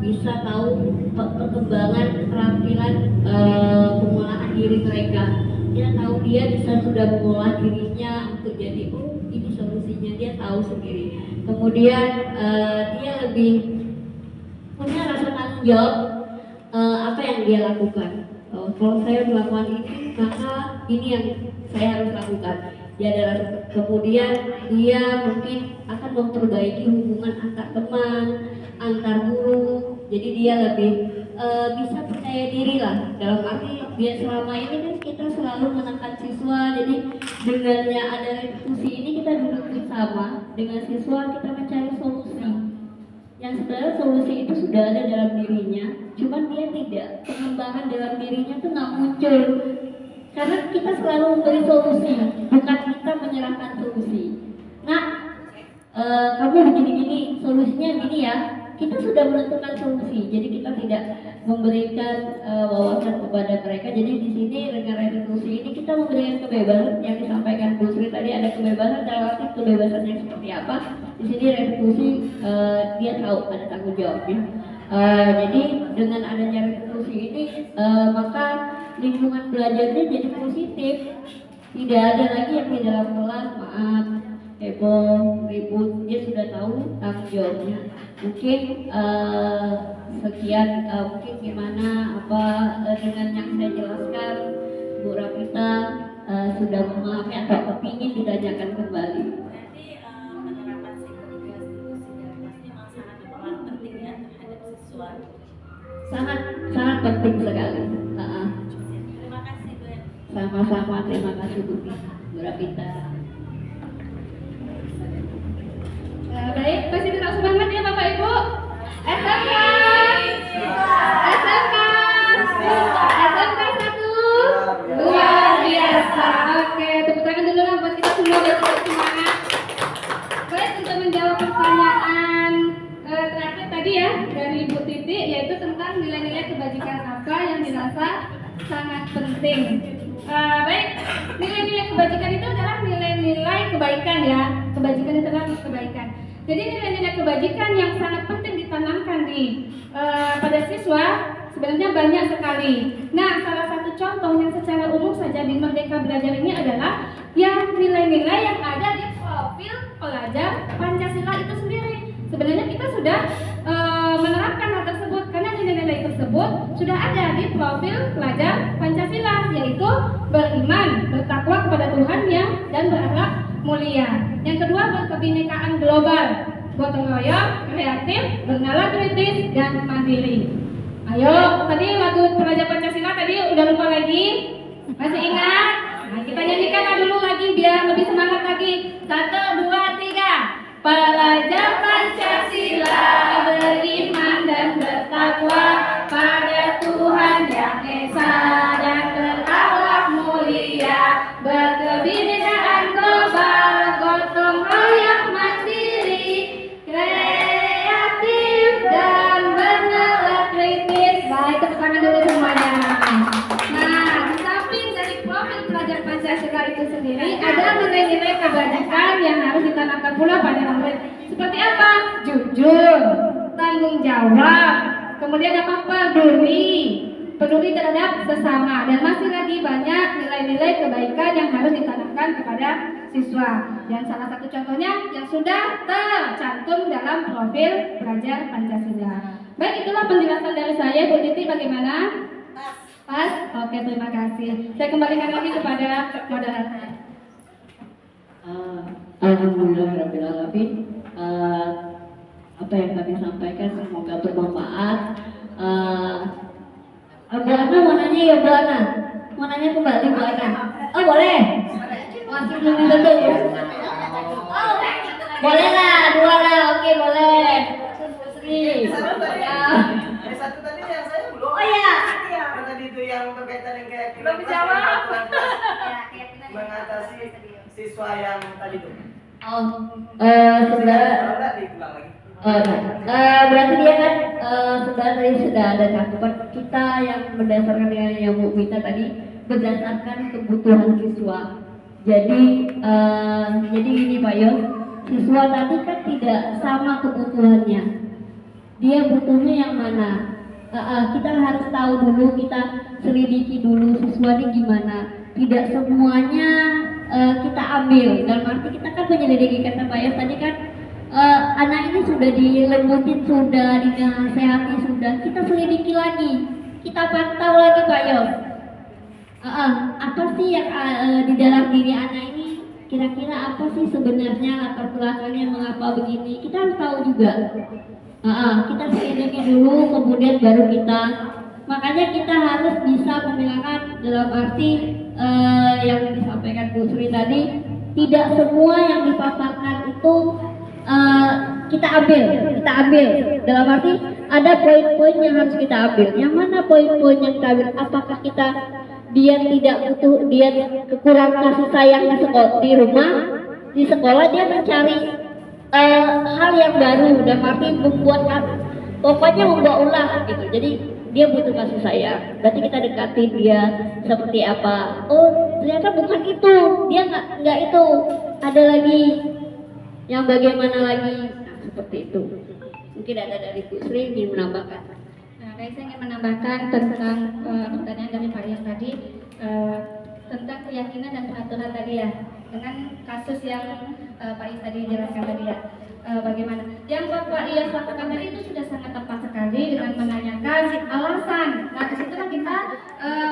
bisa tahu perkembangan keterampilan pengolahan diri mereka. Kita tahu dia bisa sudah mengolah dirinya untuk jadi ini solusinya, dia tahu sendiri. Kemudian dia lebih punya rasa tanggung jawab apa yang dia lakukan. Kalau saya melakukan ini, maka ini yang saya harus lakukan. Dia ada kemudian dia mungkin akan memperbaiki hubungan antar teman, antar guru. Jadi dia lebih bisa percaya diri lah. Dalam arti dia selama ini kan kita selalu menekan siswa. Jadi dengannya ada restitusi ini kita duduk bersama dengan siswa, kita mencari solusi. Yang sebenarnya solusi itu sudah ada dalam dirinya, cuman dia tidak, pengembangan dalam dirinya tuh nggak muncul. Karena kita selalu memberi solusi, bukan kita menyerahkan solusi. Nah, kamu begini-gini, solusinya gini ya. Kita sudah menentukan solusi, jadi kita tidak memberikan wawasan kepada mereka. Jadi di sini dengan restitusi ini kita memberikan kebebasan yang disampaikan Bu Sri tadi, ada kebebasan dalam arti kebebasan yang seperti apa. Di sini restitusi dia tahu ada tanggung jawabnya. Jadi dengan adanya restitusi ini maka lingkungan belajarnya jadi positif. Tidak ada lagi yang di dalam kelas maaf, heboh, ribut. Dia sudah tahu tanggung jawabnya. Mungkin sekian mungkin gimana apa dengan yang saya jelaskan Bu Rafita sudah memahami atau kepingin ditanyakan kembali. Berarti penerapan psikologi restitusi dalam kelas ini memang sangat berperan penting ya terhadap siswa. Sangat penting sekali. Terima kasih Bu. Sama-sama, terima kasih Bu Rafita. Baik, masih tetap semangat ya Bapak Ibu. SMK 1 luar biasa. Oke, tepuk tangan dulu lah buat kita semua biar tetap semangat. Baik, untuk menjawab pertanyaan terakhir tadi ya dari Bu Titi, yaitu tentang nilai-nilai kebajikan apa yang dirasa sangat penting. Baik, nilai-nilai kebajikan itu adalah nilai-nilai kebaikan ya. Kebajikan itu adalah kebaikan. Jadi nilai-nilai kebajikan yang sangat penting ditanamkan pada siswa sebenarnya banyak sekali. Nah, salah satu contoh yang secara umum saja di Merdeka Belajar ini adalah yang nilai-nilai yang ada di profil pelajar Pancasila itu sendiri. Sebenarnya kita sudah menerapkan hal tersebut karena nilai-nilai tersebut sudah ada di profil pelajar Pancasila, yaitu beriman, bertakwa kepada Tuhan dan berakhlak mulia. Yang kedua, berkebinekaan global, gotong royong, kreatif, bernalar kritis, dan mandiri. Ayo, tadi lagu pelajar Pancasila tadi udah lupa lagi? Masih ingat? Nah, kita nyanyikan dulu lagi biar lebih semangat lagi. 1, 2, 3. Pelajar Pancasila beriman dan bertakwa pada Tuhan Yang Esa dan berakhlak mulia, berkebinekaan global, gotong royong mandiri, kreatif dan bernalar kritis. Baik, tepuk tangan dulu semuanya. Nah, di samping dari profil pelajar Pancasila itu sendiri, ada nilai-nilai kebajikan yang harus ditanamkan pula pada murid. Seperti apa? Jujur, tanggung jawab, kemudian apa? Peduli terhadap sesama, dan masih lagi banyak nilai-nilai kebaikan yang harus ditanamkan kepada siswa. Dan salah satu contohnya yang sudah tercantum dalam profil pelajar Pancasila. Baik, itulah penjelasan dari saya. Bu Titi bagaimana? Pas? Oke, terima kasih. Saya kembalikan lagi kepada moderator. Alhamdulillahirrahmanirrahim. Apa yang kami sampaikan semoga bermanfaat. Bu Ana mau nanya ya Bu Ana? Mau nanya kembali Bu Ana? Oh boleh? Masih belum ditutup ya? Boleh lah, 2 lah, oke boleh. Sri. Yang satu tadi yang saya belum. Oh iya. Yang tadi itu yang berkaitan dengan keyakinan Belum dijawab. mengatasi siswa yang tadi itu. Sebenarnya Kalau enggak diulang lagi. Berarti dia kan sudah ada cakupan kita yang berdasarkan dengan yang Bu Mita tadi berdasarkan kebutuhan siswa. Jadi ini Pak Yos, siswa tadi kan tidak sama kebutuhannya. Dia butuhnya yang mana? Kita harus tahu dulu, kita selidiki dulu siswa ini gimana. Tidak semuanya kita ambil. Dalam arti kita kan menyelidiki, kata Pak Yos tadi kan anak ini sudah dilembutin, sudah dinasehati, sudah kita selidiki lagi, kita pantau lagi Pak Yos. Apa sih yang di dalam diri anak ini, kira-kira apa sih sebenarnya latar belakangnya mengapa begini, kita harus tahu juga. Kita selidiki dulu, kemudian baru kita, makanya kita harus bisa memilahkan dalam arti yang disampaikan Bu Sri tadi, tidak semua yang dipaparkan itu kita ambil dalam arti ada poin-poin yang harus kita ambil. Yang mana poin-poin yang kita ambil? Apakah dia tidak butuh, dia kekurangan kasih sayang di rumah, di sekolah dia mencari hal yang baru, dalam arti pokoknya membawa ulah gitu. Jadi dia butuh kasih sayang, berarti kita dekati dia seperti apa. Oh ternyata bukan itu, dia nggak itu, ada lagi yang bagaimana lagi, seperti itu. Mungkin ada dari Bu Sri ingin menambahkan. Nah, baik, saya ingin menambahkan tentang pertanyaan dari Pak Yos tadi tentang keyakinan dan peraturan tadi ya, dengan kasus yang Pak Yos tadi jelaskan tadi ya. Bagaimana? Yang Bapak Yos lakukan tadi itu sudah sangat tepat sekali dengan menanyakan alasan. Nah, di situ kan kita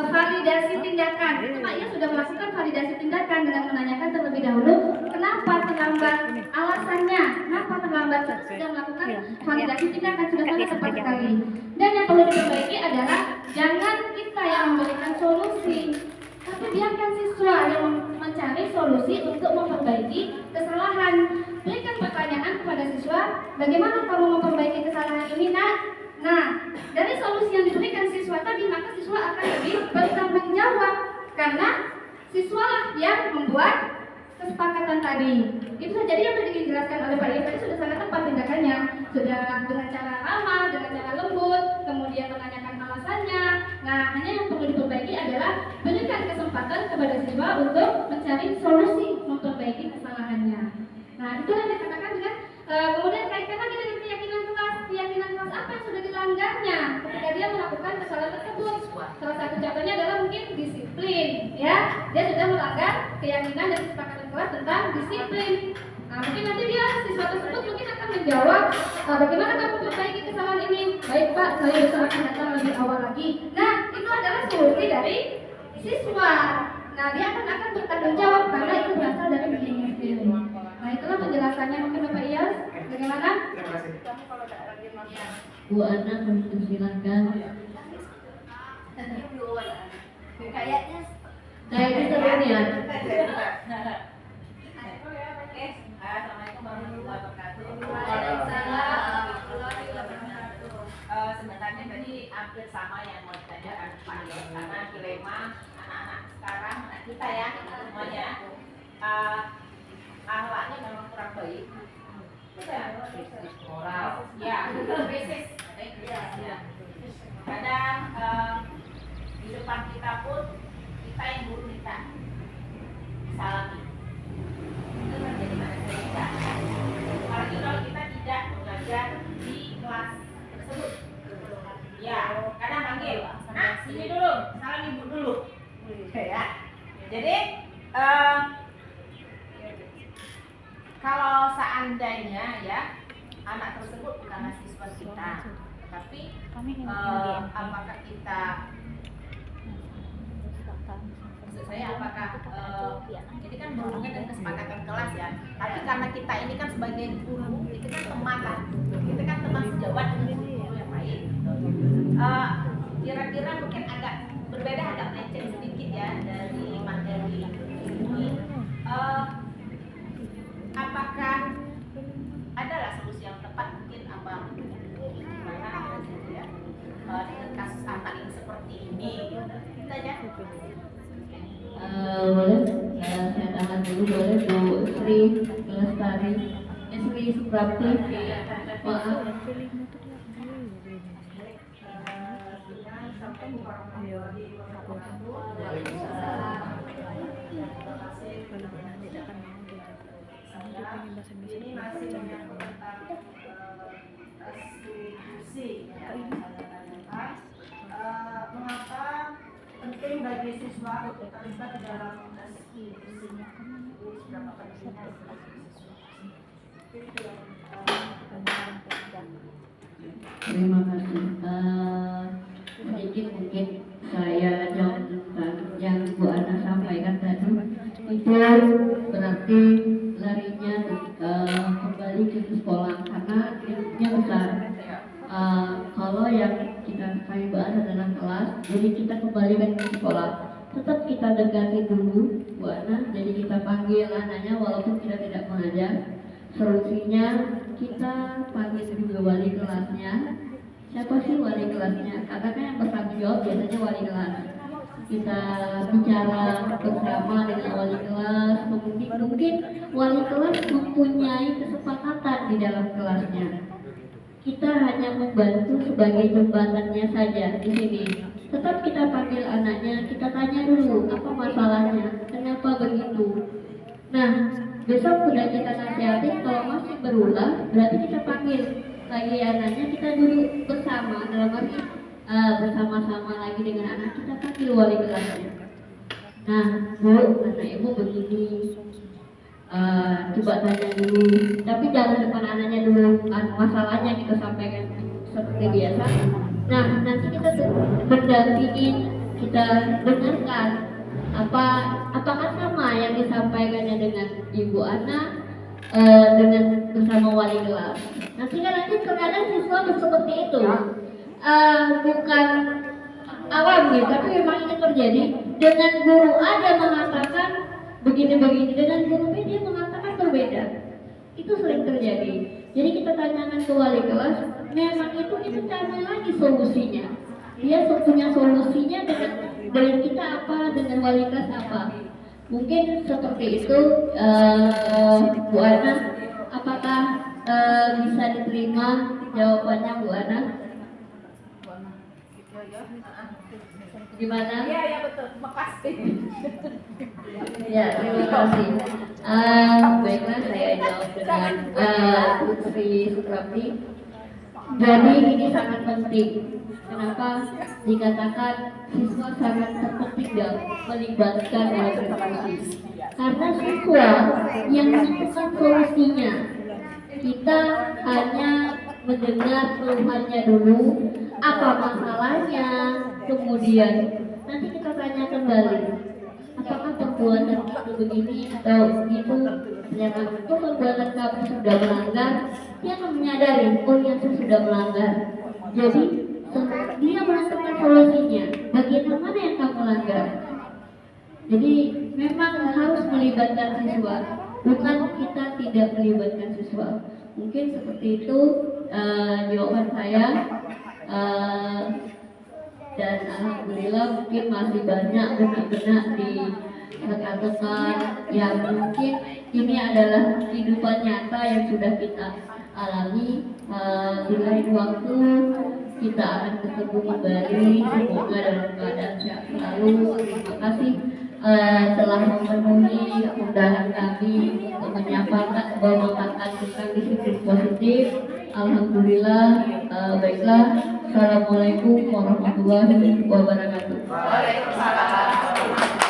validasi tindakan. Itu Pak Yos sudah melakukan validasi tindakan dengan menanyakan terlebih dahulu kenapa terlambat, alasannya, kenapa terlambat. Kita sudah melakukan validasi tindakan, sudah sangat tepat sekali. Dan yang perlu diperbaiki adalah jangan kita yang memberikan solusi, tapi biarkan siswa yang mencari solusi untuk memperbaiki kesalahan. Berikan pertanyaan kepada siswa, bagaimana kamu memperbaiki kesalahan ini, Nak? Nah, dari solusi yang diberikan siswa tadi, maka siswa akan lebih bertanggung jawab karena siswa yang membuat kesepakatan tadi. Itu saja yang sudah dijelaskan oleh Pak Yos tadi sudah sangat tepat tindakannya, sudah dengan cara ramah, dengan cara lembut, kemudian menanyakan alasannya. Nah, hanya yang perlu diperbaiki adalah berikan kesempatan kepada siswa untuk mencari solusi memperbaiki kesalahannya. Nah, itulah yang dikatakan dengan kemudian kaitkan lagi dengan keyakinan kelas apa yang sudah dilanggarnya ketika dia melakukan kesalahan tersebut. Salah satu contohnya adalah mungkin disiplin, ya, dia sudah melanggar keyakinan dan kesepakatan kelas tentang disiplin. Nah, mungkin nanti dia siswa tersebut mungkin akan menjawab, bagaimana kamu memperbaiki kesalahan ini? Baik Pak, saya besok akan datang lebih awal lagi. Nah, itu adalah solusi dari siswa. Nah, dia akan bertanggung jawab karena itu berasal dari dirinya sendiri. Nah, itulah penjelasannya. Mungkin Bapak Iyas, bagaimana? Terima kasih. Bu Ana, silakan. Kayaknya Saya seru nih ya. Assalamualaikum warahmatullahi wabarakatuh. Waalaikumsalam warahmatullahi wabarakatuh. Sebenarnya tadi hampir sama yang mau ditanyakan Pak Yos, karena dilema anak-anak sekarang, anak kita ya semuanya akhlaknya memang kurang baik. Krisis moral, ya, krisis. Kadang di depan kita pun kita yang guru kita salami. Itu terjadi pada saya. Apalagi kalau kita tidak mengajar di kelas tersebut. Ya, kadang panggil, nah sini dulu, salam ibu dulu. Ya. Jadi kalau seandainya ya anak tersebut bukan siswa kita, tapi apakah kita, maksud saya apakah ini kan berhubungan dengan kesepakatan kelas ya, tapi karena kita ini kan sebagai guru, kita kan teman lah, kita kan teman sejawat dengan guru yang lain. Kira-kira mungkin agak berbeda, agak melenceng sedikit ya dari materi ini. Apakah adalah solusi yang tepat mungkin apa gimana ya dengan kasus anak yang seperti ini kita aja Boleh saya tahan dulu, boleh Bu Sri Lestari. Sri Suprapti. Maaf. Ini masih menyangkut restitusi. Mengapa penting bagi siswa untuk terlibat di dalam restitusinya? Terima kasih. Sedikit mungkin saya jawab tentang yang Bu Ana sampaikan tadi. Itu berarti larinya kembali ke sekolah karena lingkupnya besar. Kalau yang kita bahas adalah kelas, jadi kita kembalikan ke sekolah. Tetap kita dekati dulu Bu Ana, jadi kita panggil anaknya walaupun kita tidak mengajar. Solusinya kita panggil juga wali kelasnya. Siapa sih wali kelasnya? Karena kan yang bertanggung jawab biasanya wali kelas. Kita bicara bersama dengan wali kelas, mungkin wali kelas mempunyai kesepakatan di dalam kelasnya. Kita hanya membantu sebagai jembatannya saja di sini. Tetap kita panggil anaknya, kita tanya dulu apa masalahnya, kenapa begitu. Nah, besok sudah kita nasihatin, kalau masih berulang, berarti kita panggil lagi anaknya, kita duduk bersama, dalam arti bersama-sama lagi dengan anak, kita panggil wali kelasnya. Nah, Bu, anak ibu begini, coba tanya dulu, tapi jangan depan anaknya dulu, masalahnya kita sampaikan seperti biasa. Nah, nanti kita mendampingin, kita dengarkan apakah sama yang disampaikannya dengan Ibu Ana dengan bersama wali kelas. Nanti kadang siswa seperti itu bukan awam gitu, tapi memang ini terjadi. Dengan guru A dia mengatakan begini-begini, dengan guru B dia mengatakan berbeda. Itu sering terjadi. Jadi kita tanyakan ke wali kelas, memang itu kita cari lagi solusinya. Dia punya solusinya dengan kita apa, dengan wali kelas apa. Mungkin seperti itu, Bu Ana. Apakah bisa diterima jawabannya Bu Ana? Gimana? Iya betul, makasih. Ya, terima kasih. Baiklah, saya jawab dengan Bu Sri Suprapti. Jadi ini sangat penting. Kenapa dikatakan siswa sangat terpenting dalam melibatkan dalam restitusi? Karena siswa yang menentukan solusinya. Kita hanya mendengar keluhannya dulu, apa masalahnya, kemudian nanti kita tanya kembali, apakah perbuatan itu begini atau itu, ternyata itu perbuatan kamu sudah melanggar, dia akan menyadari, oh ya saya sudah melanggar. Jadi dia menentukan solusinya, bagian mana yang kamu langgar. Jadi memang harus melibatkan siswa, bukan kita tidak melibatkan siswa. Mungkin seperti itu jawaban saya. Dan alhamdulillah mungkin masih banyak benak-benak di rekan-rekan yang mungkin ini adalah kehidupan nyata yang sudah kita alami. Di lain waktu kita akan ketemu kembali, semoga dalam keadaan sehat selalu. Terima kasih telah memenuhi undangan kami untuk menyampaikan tentang disiplin positif. Alhamdulillah. Baiklah, assalamualaikum warahmatullahi wabarakatuh. Waalaikumsalam.